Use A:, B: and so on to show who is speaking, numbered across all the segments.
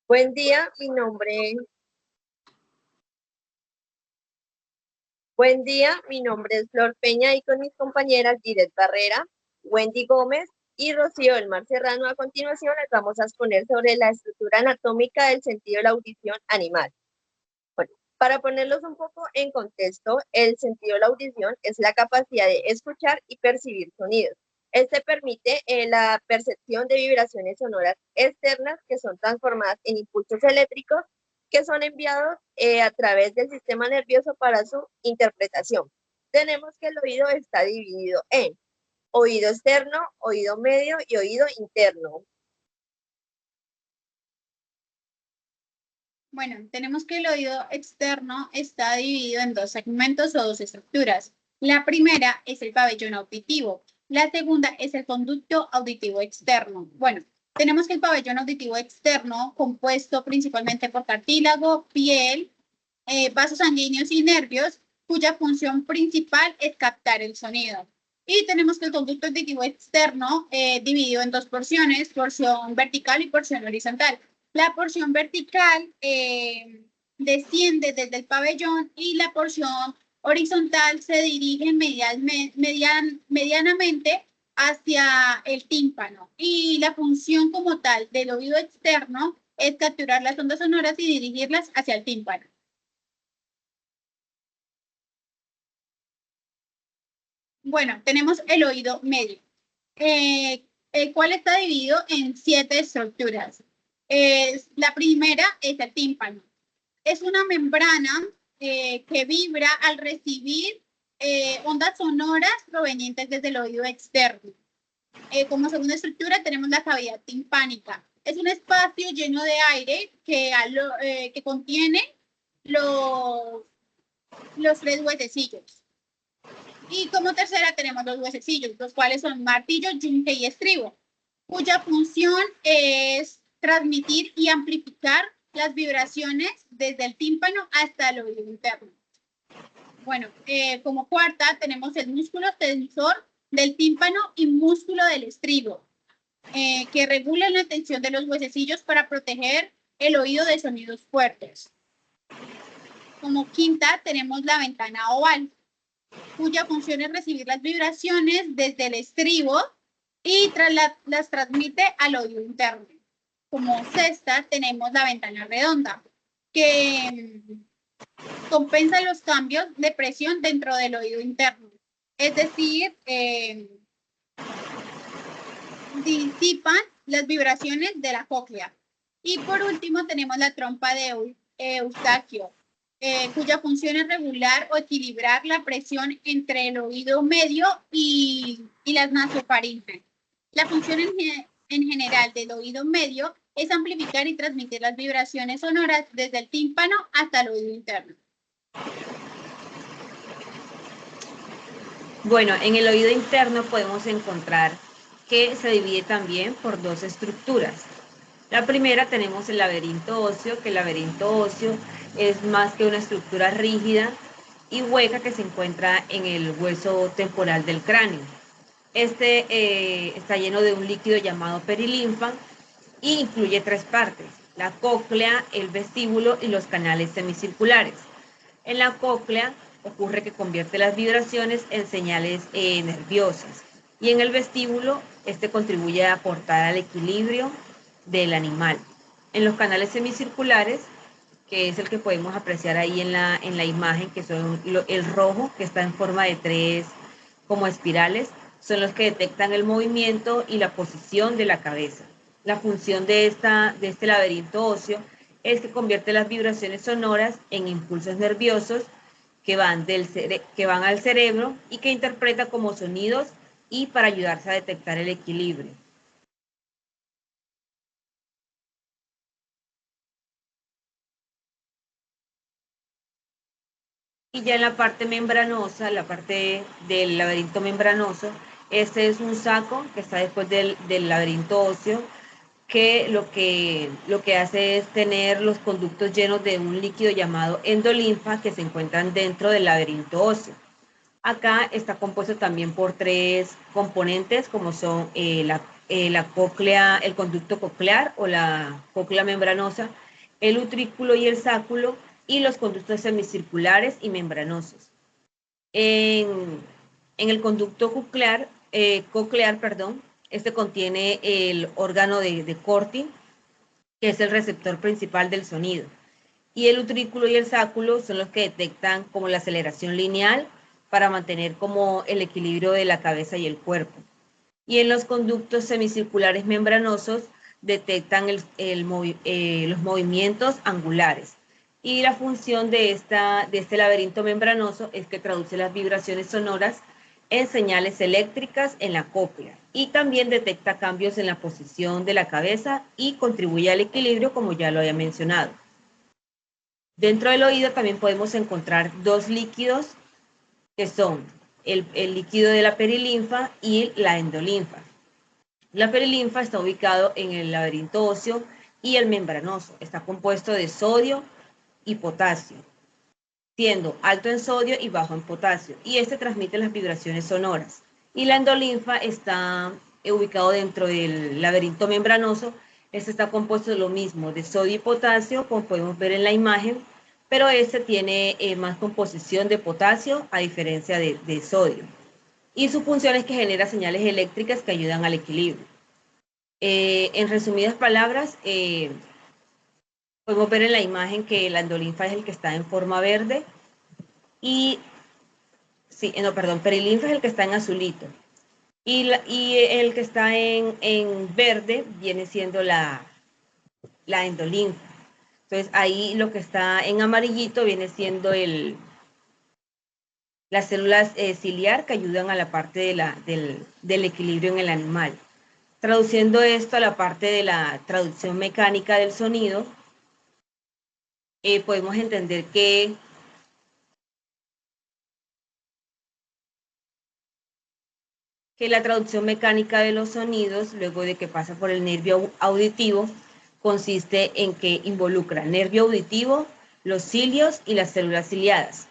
A: Buen día, mi nombre es Flor Peña y con mis compañeras Giret Barrera, Wendy Gómez y Rocío del Mar Serrano. A continuación les vamos a exponer sobre la estructura anatómica del sentido de la audición animal. Bueno, para ponerlos un poco en contexto, el sentido de la audición es la capacidad de escuchar y percibir sonidos. Este permite la percepción de vibraciones sonoras externas que son transformadas en impulsos eléctricos que son enviados a través del sistema nervioso para su interpretación. Tenemos que el oído está dividido en oído externo, oído medio y oído interno.
B: Bueno, tenemos que el oído externo está dividido en dos segmentos o dos estructuras. La primera es el pabellón auditivo. La segunda es el conducto auditivo externo. Bueno, tenemos que el pabellón auditivo externo, compuesto principalmente por cartílago, piel, vasos sanguíneos y nervios, cuya función principal es captar el sonido. Y tenemos que el conducto auditivo externo, dividido en dos porciones, porción vertical y porción horizontal. La porción vertical desciende desde el pabellón y la porción horizontal se dirige medianamente hacia el tímpano. Y la función como tal del oído externo es capturar las ondas sonoras y dirigirlas hacia el tímpano. Bueno, tenemos el oído medio, el cual está dividido en 7 estructuras. La primera es el tímpano. Es una membrana que vibra al recibir ondas sonoras provenientes desde el oído externo. Como segunda estructura tenemos la cavidad timpánica. Es un espacio lleno de aire que contiene los 3 huesecillos. Y como tercera tenemos los huesecillos, los cuales son martillo, yunque y estribo, cuya función es transmitir y amplificar las vibraciones desde el tímpano hasta el oído interno. Bueno, como cuarta tenemos el músculo tensor del tímpano y músculo del estribo, que regulan la tensión de los huesecillos para proteger el oído de sonidos fuertes. Como quinta tenemos la ventana oval, cuya función es recibir las vibraciones desde el estribo y las transmite al oído interno. Como sexta tenemos la ventana redonda, que compensa los cambios de presión dentro del oído interno. Es decir, disipan las vibraciones de la cóclea. Y por último tenemos la trompa de Eustaquio, cuya función es regular o equilibrar la presión entre el oído medio y las nasofaringes. La función en general del oído medio es amplificar y transmitir las vibraciones sonoras desde el tímpano hasta el oído interno.
C: Bueno, en el oído interno podemos encontrar que se divide también por dos estructuras. La primera tenemos el laberinto óseo, que el laberinto óseo es más que una estructura rígida y hueca que se encuentra en el hueso temporal del cráneo. Este está lleno de un líquido llamado perilinfa y incluye 3 partes: la cóclea, el vestíbulo y los canales semicirculares. En la cóclea ocurre que convierte las vibraciones en señales nerviosas, y en el vestíbulo este contribuye a aportar al equilibrio del animal. En los canales semicirculares, que es el que podemos apreciar ahí en la imagen, que son el rojo, que está en forma de 3 como espirales, son los que detectan el movimiento y la posición de la cabeza. La función de este laberinto óseo es que convierte las vibraciones sonoras en impulsos nerviosos que van al cerebro y que interpreta como sonidos y para ayudarse a detectar el equilibrio. Y ya en la parte membranosa, la parte del laberinto membranoso, este es un saco que está después del laberinto óseo, que lo que hace es tener los conductos llenos de un líquido llamado endolinfa que se encuentran dentro del laberinto óseo. Acá está compuesto también por 3 componentes, como son la cóclea, el conducto coclear o la cóclea membranosa, el utrículo y el sáculo, y los conductos semicirculares y membranosos. En el conducto coclear, este contiene el órgano de Corti, que es el receptor principal del sonido. Y el utrículo y el sáculo son los que detectan como la aceleración lineal para mantener como el equilibrio de la cabeza y el cuerpo. Y en los conductos semicirculares membranosos detectan los movimientos angulares. Y la función de este laberinto membranoso es que traduce las vibraciones sonoras en señales eléctricas en la cóclea y también detecta cambios en la posición de la cabeza y contribuye al equilibrio, como ya lo había mencionado. Dentro del oído también podemos encontrar dos líquidos que son el líquido de la perilinfa y la endolinfa. La perilinfa está ubicado en el laberinto óseo y el membranoso. Está compuesto de sodio y potasio, siendo alto en sodio y bajo en potasio. Y este transmite las vibraciones sonoras. Y la endolinfa está ubicado dentro del laberinto membranoso. Este está compuesto de lo mismo, de sodio y potasio, como podemos ver en la imagen, pero este tiene más composición de potasio a diferencia de sodio. Y su función es que genera señales eléctricas que ayudan al equilibrio. En resumidas palabras, podemos ver en la imagen que la endolinfa es el que está en forma verde y, sí, no, perdón, perilinfa es el que está en azulito y el que está en verde viene siendo la endolinfa. Entonces ahí lo que está en amarillito viene siendo las células ciliar que ayudan a la parte del equilibrio en el animal. Traduciendo esto a la parte de la traducción mecánica del sonido, podemos entender que la traducción mecánica de los sonidos, luego de que pasa por el nervio auditivo, consiste en que involucra el nervio auditivo, los cilios y las células ciliadas.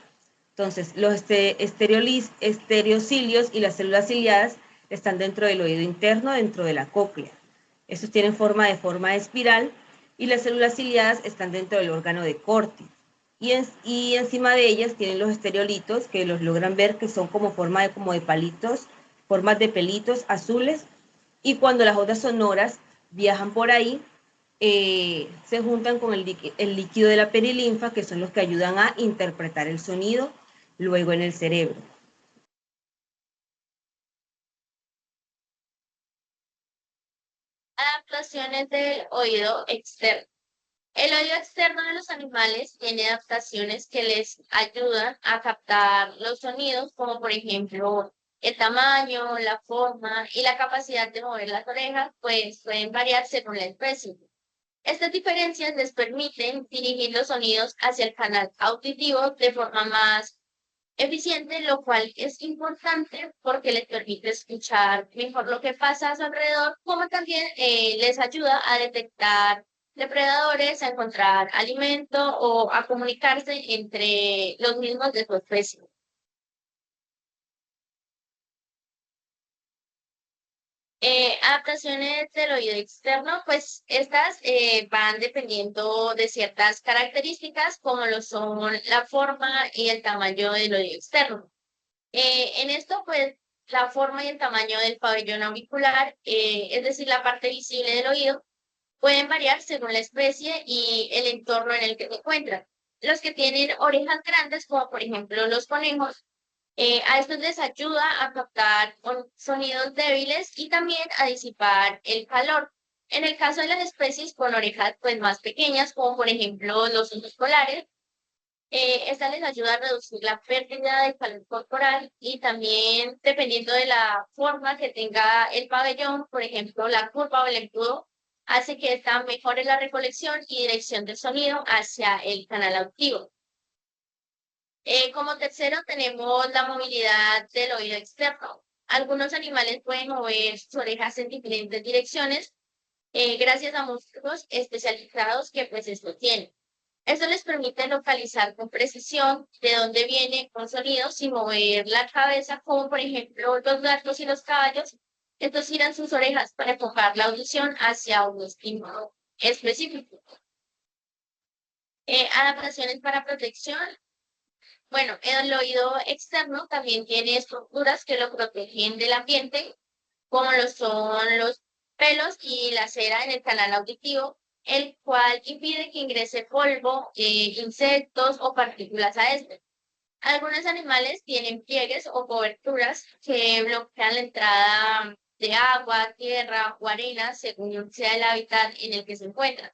C: Entonces, los estereocilios y las células ciliadas están dentro del oído interno, dentro de la cóclea. Estos tienen forma de espiral y las células ciliadas están dentro del órgano de Corti. Y encima de ellas tienen los estereolitos, que los logran ver, que son como de palitos, formas de pelitos azules. Y cuando las ondas sonoras viajan por ahí, se juntan con el líquido de la perilinfa, que son los que ayudan a interpretar el sonido luego en el cerebro.
A: Adaptaciones del oído externo. El oído externo de los animales tiene adaptaciones que les ayudan a captar los sonidos, como por ejemplo el tamaño, la forma y la capacidad de mover las orejas, pues pueden variar según la especie. Estas diferencias les permiten dirigir los sonidos hacia el canal auditivo de forma más eficiente, lo cual es importante porque les permite escuchar mejor lo que pasa a su alrededor, como también les ayuda a detectar depredadores, a encontrar alimento o a comunicarse entre los mismos de su especie. Adaptaciones del oído externo, pues estas van dependiendo de ciertas características, como lo son la forma y el tamaño del oído externo. En esto, pues, la forma y el tamaño del pabellón auricular, es decir, la parte visible del oído, pueden variar según la especie y el entorno en el que se encuentran. Los que tienen orejas grandes, como por ejemplo los conejos, a estos les ayuda a captar sonidos débiles y también a disipar el calor. En el caso de las especies con orejas pues, más pequeñas, como por ejemplo los osos polares, esta les ayuda a reducir la pérdida de calor corporal y también, dependiendo de la forma que tenga el pabellón, por ejemplo, la curva o el embudo, hace que esta mejore la recolección y dirección del sonido hacia el canal auditivo. Como tercero, tenemos la movilidad del oído externo. Algunos animales pueden mover sus orejas en diferentes direcciones gracias a músculos especializados que pues esto tiene. Esto les permite localizar con precisión de dónde viene un sonido sin mover la cabeza, como por ejemplo los gatos y los caballos
D: Estos giran sus orejas para enfocar la audición hacia un estímulo específico. Adaptaciones para protección. Bueno, el oído externo también tiene estructuras que lo protegen del ambiente, como lo son los pelos y la cera en el canal auditivo, el cual impide que ingrese polvo, insectos o partículas a este. Algunos animales tienen pliegues o coberturas que bloquean la entrada de agua, tierra o arena según sea el hábitat en el que se encuentran,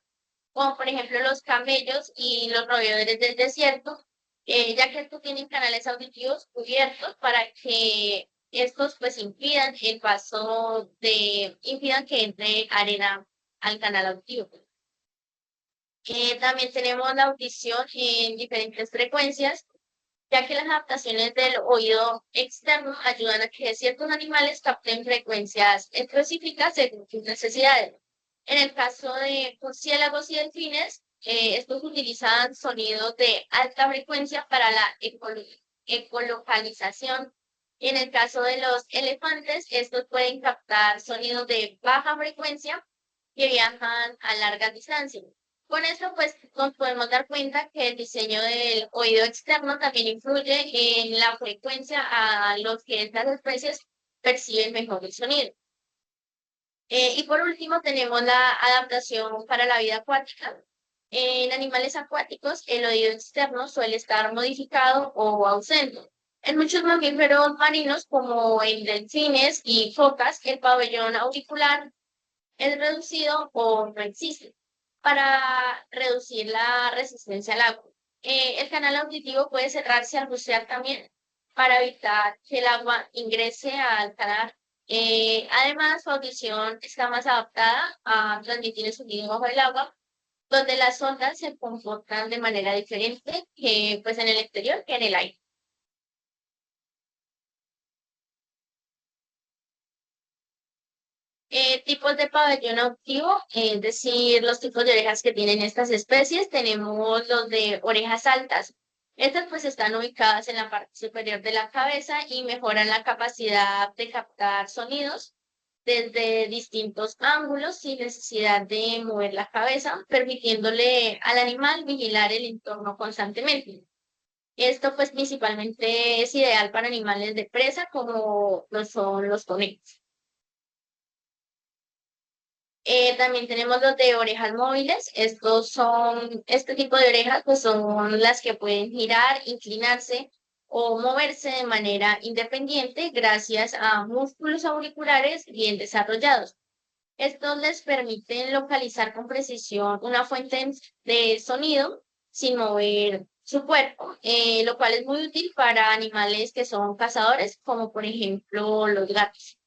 D: como por ejemplo los camellos y los roedores del desierto, ya que estos tienen canales auditivos cubiertos para que estos pues impidan que entre arena al canal auditivo. También tenemos la audición en diferentes frecuencias, ya que las adaptaciones del oído externo ayudan a que ciertos animales capten frecuencias específicas según sus necesidades. En el caso de murciélagos y delfines, estos utilizan sonidos de alta frecuencia para la ecolocalización. En el caso de los elefantes, estos pueden captar sonidos de baja frecuencia que viajan a largas distancias. Con esto, pues, nos podemos dar cuenta que el diseño del oído externo también influye en la frecuencia a los que estas especies perciben mejor el sonido. Y por último, tenemos la adaptación para la vida acuática. En animales acuáticos, el oído externo suele estar modificado o ausente. En muchos mamíferos marinos, como en delfines y focas, el pabellón auricular es reducido o no existe para reducir la resistencia al agua. El canal auditivo puede cerrarse al bucear también para evitar que el agua ingrese al canal. Además, su audición está más adaptada a transmitir el sonido bajo el agua, donde las ondas se comportan de manera diferente que pues, en el exterior que en el aire. Tipos de pabellón auditivo, es decir, los tipos de orejas que tienen estas especies, tenemos los de orejas altas. Estas pues están ubicadas en la parte superior de la cabeza y mejoran la capacidad de captar sonidos desde distintos ángulos sin necesidad de mover la cabeza, permitiéndole al animal vigilar el entorno constantemente. Esto pues principalmente es ideal para animales de presa como lo son los conejos. También tenemos los de orejas móviles. Este tipo de orejas pues son las que pueden girar, inclinarse o moverse de manera independiente gracias a músculos auriculares bien desarrollados. Estos les permiten localizar con precisión una fuente de sonido sin mover su cuerpo, lo cual es muy útil para animales que son cazadores, como por ejemplo los gatos.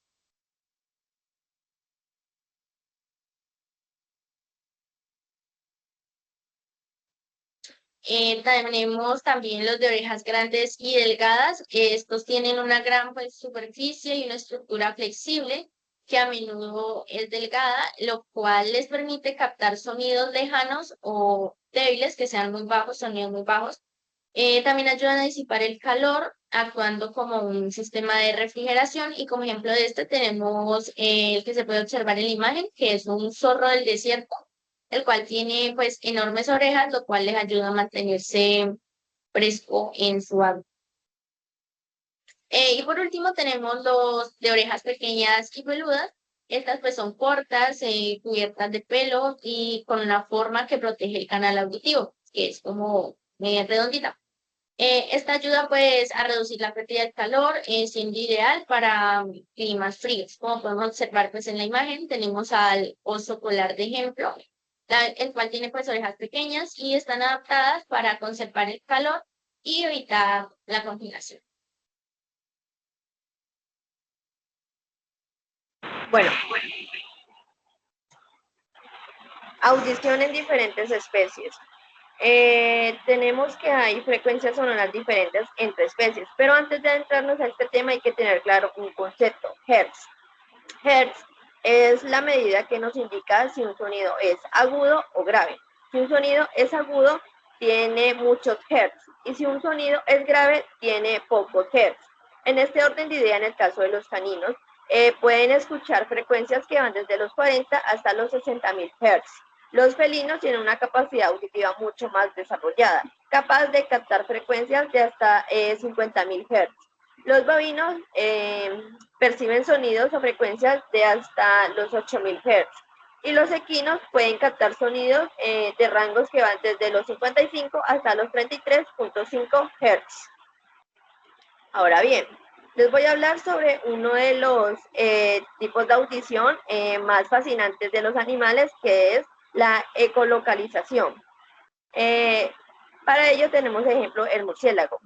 D: Tenemos también los de orejas grandes y delgadas. Estos tienen una gran pues, superficie y una estructura flexible que a menudo es delgada, lo cual les permite captar sonidos lejanos o débiles que sean muy bajos, sonidos muy bajos. También ayudan a disipar el calor actuando como un sistema de refrigeración y como ejemplo de este tenemos el que se puede observar en la imagen, que es un zorro del desierto, el cual tiene pues enormes orejas, lo cual les ayuda a mantenerse fresco en su hábitat. Y por último tenemos los de orejas pequeñas y peludas. Estas pues son cortas, cubiertas de pelo y con una forma que protege el canal auditivo, que es como redondita. Esta ayuda pues a reducir la pérdida de calor, siendo ideal para climas fríos. Como podemos observar pues en la imagen, tenemos al oso polar de ejemplo, el cual tiene pues orejas pequeñas y están adaptadas para conservar el calor y evitar la congelación.
A: Bueno, audición en diferentes especies. Tenemos que hay frecuencias sonoras diferentes entre especies, pero antes de adentrarnos a este tema hay que tener claro un concepto, Hertz. Hertz es la medida que nos indica si un sonido es agudo o grave. Si un sonido es agudo, tiene muchos Hertz, y si un sonido es grave, tiene pocos Hertz. En este orden de idea, en el caso de los caninos, pueden escuchar frecuencias que van desde los 40 hasta los 60.000 Hz. Los felinos tienen una capacidad auditiva mucho más desarrollada, capaz de captar frecuencias de hasta 50.000 Hz. Los bovinos perciben sonidos o frecuencias de hasta los 8.000 Hz. Y los equinos pueden captar sonidos de rangos que van desde los 55 hasta los 33.5 Hz. Ahora bien, les voy a hablar sobre uno de los tipos de audición más fascinantes de los animales, que es la ecolocalización. Para ello tenemos, ejemplo, el murciélago.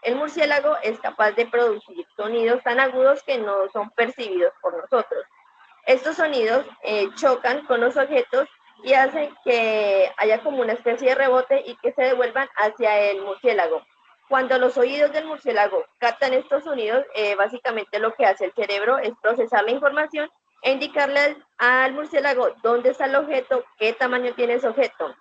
A: El murciélago es capaz de producir sonidos tan agudos que no son percibidos por nosotros. Estos sonidos chocan con los objetos y hacen que haya como una especie de rebote y que se devuelvan hacia el murciélago. Cuando los oídos del murciélago captan estos sonidos, básicamente lo que hace el cerebro es procesar la información e indicarle al murciélago dónde está el objeto, qué tamaño tiene ese objeto.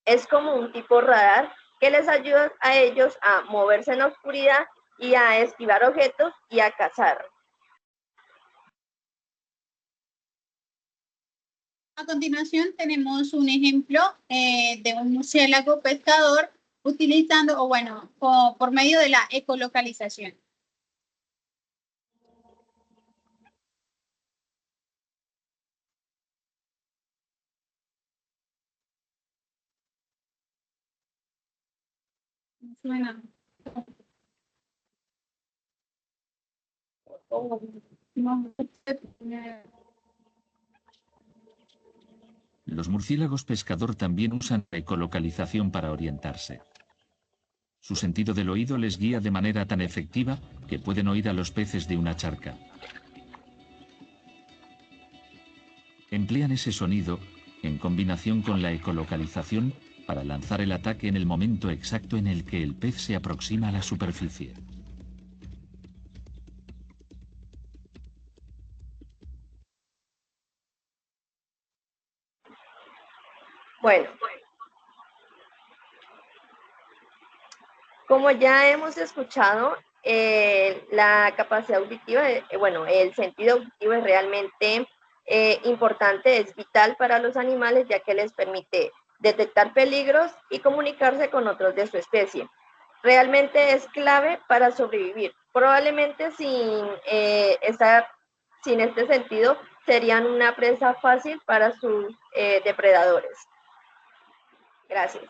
A: Es como un tipo radar que les ayuda a ellos a moverse en la oscuridad y a esquivar objetos y a cazar.
B: A continuación tenemos un ejemplo de un murciélago pescador utilizando, o bueno, por medio de la ecolocalización. Suena.
E: Los murciélagos pescador también usan la ecolocalización para orientarse. Su sentido del oído les guía de manera tan efectiva que pueden oír a los peces de una charca. Emplean ese sonido en combinación con la ecolocalización para lanzar el ataque en el momento exacto en el que el pez se aproxima a la superficie.
A: Bueno, como ya hemos escuchado, la capacidad auditiva, el sentido auditivo es realmente importante, es vital para los animales, ya que les permite detectar peligros y comunicarse con otros de su especie. Realmente es clave para sobrevivir. Probablemente sin este sentido serían una presa fácil para sus depredadores. Gracias.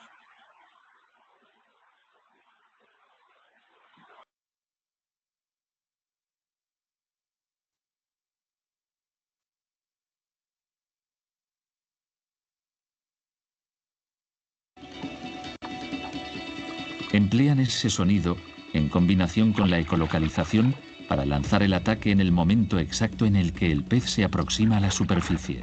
E: Emplean ese sonido en combinación con la ecolocalización para lanzar el ataque en el momento exacto en el que el pez se aproxima a la superficie.